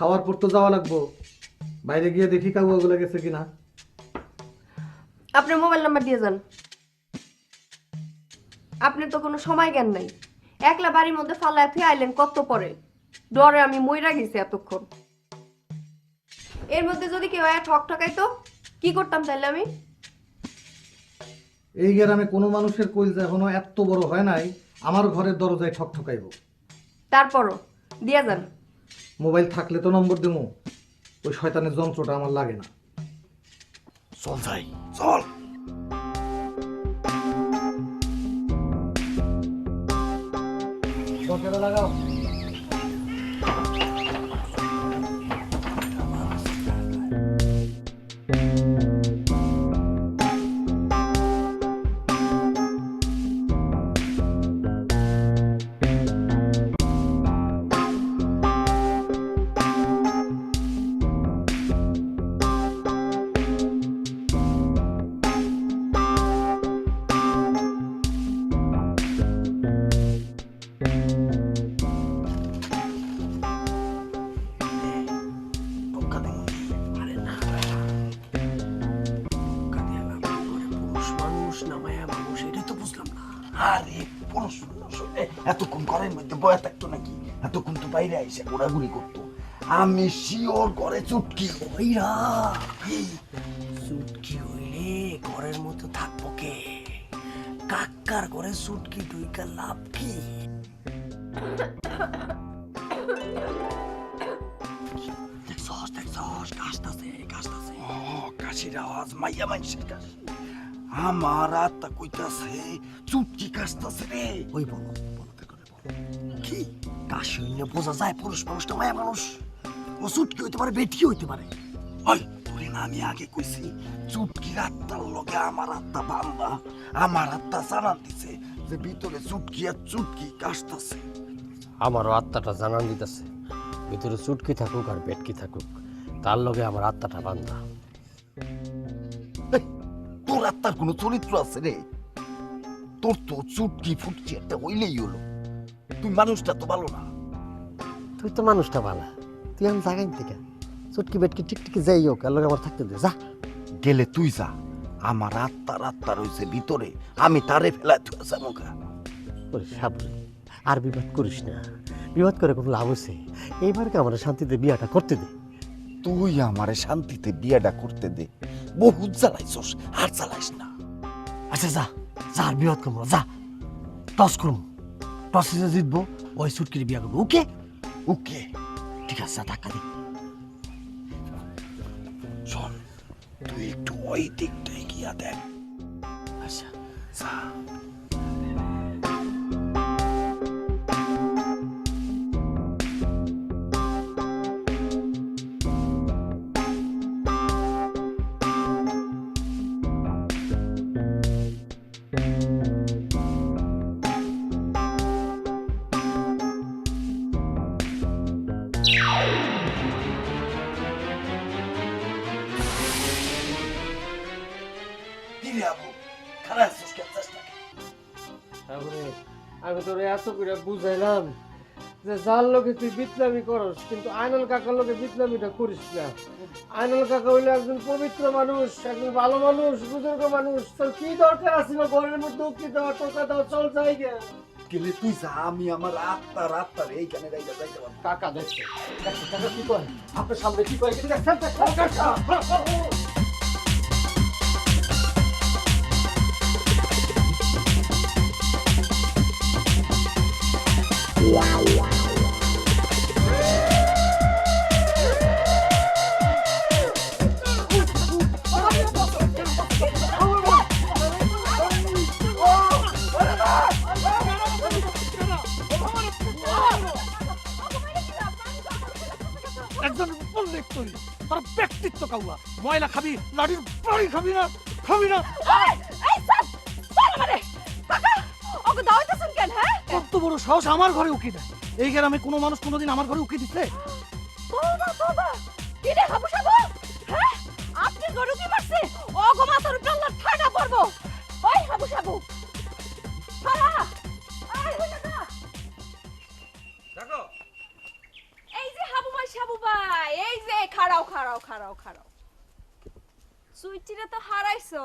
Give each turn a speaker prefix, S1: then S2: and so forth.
S1: খাওয়ার পর তো যাওয়া লাগবো, বাইরে গিয়ে দেখি কাউগুলো গেছে কিনা।
S2: আপনার মোবাইল নাম্বার দিয়ে যান। আপনার তো কোনো সময় জ্ঞান নাই, একলা বাড়ির মধ্যে ফালায় ফিরে আইলেন কত পরে, ডরে আমি মইরা গেছি এতক্ষণ। এর মধ্যে যদি কেউ ঠক ঠকাইতো কি করতাম তাহলে আমি?
S1: এই গ্রামে কোনো মানুষের কইলজা এখনো এত বড় হয় নাই আমার ঘরের দরজায় ঠকঠকাইব।
S2: তারপরও দিয়া যান।
S1: মোবাইল থাকলে তো নম্বর দেবো, ওই শয়তানের যন্ত্রটা আমার লাগে না।
S3: চল যাই, চল।
S1: লাগাও।
S3: আরে পুরুষ এতক্ষণ ঘরের মধ্যে বয়া থাকতো নাকি? এতক্ষণ তো বাইরে আইসে ঘোরাঘুরি করতো। আমি শিওর ঘরে চুটকি হইরা।
S4: চুটকি হইলে ঘরের মতো থাকবো কে? কাকার ঘরে চুটকি ঢুইকা লাভ কি? দেখছস দেখছস, কাশতাছে কাশতাছে।
S3: ও কাশির আওয়াজ, মাইয়া মানুষের কাশি। আমার আত্মা কইতাছে চুটকি কাশতাছে রে।
S4: ওই বলো বলতে করে বলো কি? কাশি হইলে বোঝা যায় পুরুষ মানুষটা মায়া মানুষ। ও চুটকি হইতে পারে, বেটি হইতে পারে।
S3: ওই তোরে না আমি আগে কইছি চুটকির আত্মার লগে আমার আত্মা বান্ধা। আমার আত্মা জানান দিছে যে ভিতরে চুটকি আর চুটকি কাশতাছে।
S5: আমারও আত্মাটা জানান দিতেছে ভিতরে চুটকি থাকুক আর বেটকি থাকুক, তার লগে আমার আত্মাটা বান্ধা।
S3: তোর আত্মার কোনো চরিত্র আছে রে? তোর তো চুটকি ফুটকি একটা হইলেই হলো। তুই মানুষটা তো ভালো না।
S4: তুই তো মানুষটা ভালো, তুই আমি জাগাই থেকে চুটকি বেটকি টিকটিকি যাই হোক, আর লগে আমার থাকতে দে। যা
S3: গেলে তুই যা, আমার আত্মা রয়েছে ভিতরে, আমি তারে ফেলা তুই মুখা।
S4: সাবরে আর বিবাদ করিস না, বিবাদ করে কোনো লাভ হয়েছে? এইবারকে আমার শান্তিতে বিয়াটা করতে দে।
S3: তুই আমারে শান্তিতে বিয়াটা করতে দে। বহুত জ্বালাইছস, আর জ্বালাইস না।
S4: আচ্ছা যা যা, আর বিবাদ করবো, যা টস করবো, টসে যে জিতবো ওই চুটকির বিয়া করবো। ওকে
S3: ওকে
S4: ঠিক আছে, যা টাকা দে।
S3: শোন, তুই একটু ওই দিকটাই গিয়া দেখ।
S4: আচ্ছা
S3: যা।
S6: আমি তোরে এত করে বুঝাইলাম যে যার লোকে তুই বিপ্লবী করস, কিন্তু আইনুল কাকার লোকে বিপ্লবীটা করিস না। আইনুল কাকা হইলো একজন পবিত্র মানুষ, একজন ভালো মানুষ, বুজুর্গ মানুষ। তোর কি দরকার আছিল ঘরের মধ্যে উকি দেওয়া, টোকা দেওয়া? চল যাই গে।
S3: গেলে তুই যা, আমি আমার আত্মার এইখানে যাইতে পারবো।
S6: কাকা দেখছে কাকা কি করে, আপনার সামনে কি করে দেখছেন?
S7: একজন উল্লেখ করি তার ব্যক্তিত্ব কাউয়া, ময়লা খাবি, লাঠির বাড়ি খাবি না, খাবি না। কত বড় সাহস আমার ঘরে উকি দেয়? এই গ্রামে কোনো মানুষ কোনোদিন আমার ঘরে উকি দিচ্ছে?
S2: এই যে হাবু ভাই সাবু ভাই
S8: এই যে খাড়াও খাড়াও খাড়াও খাড়াও সুইটিরা তো হারাইছো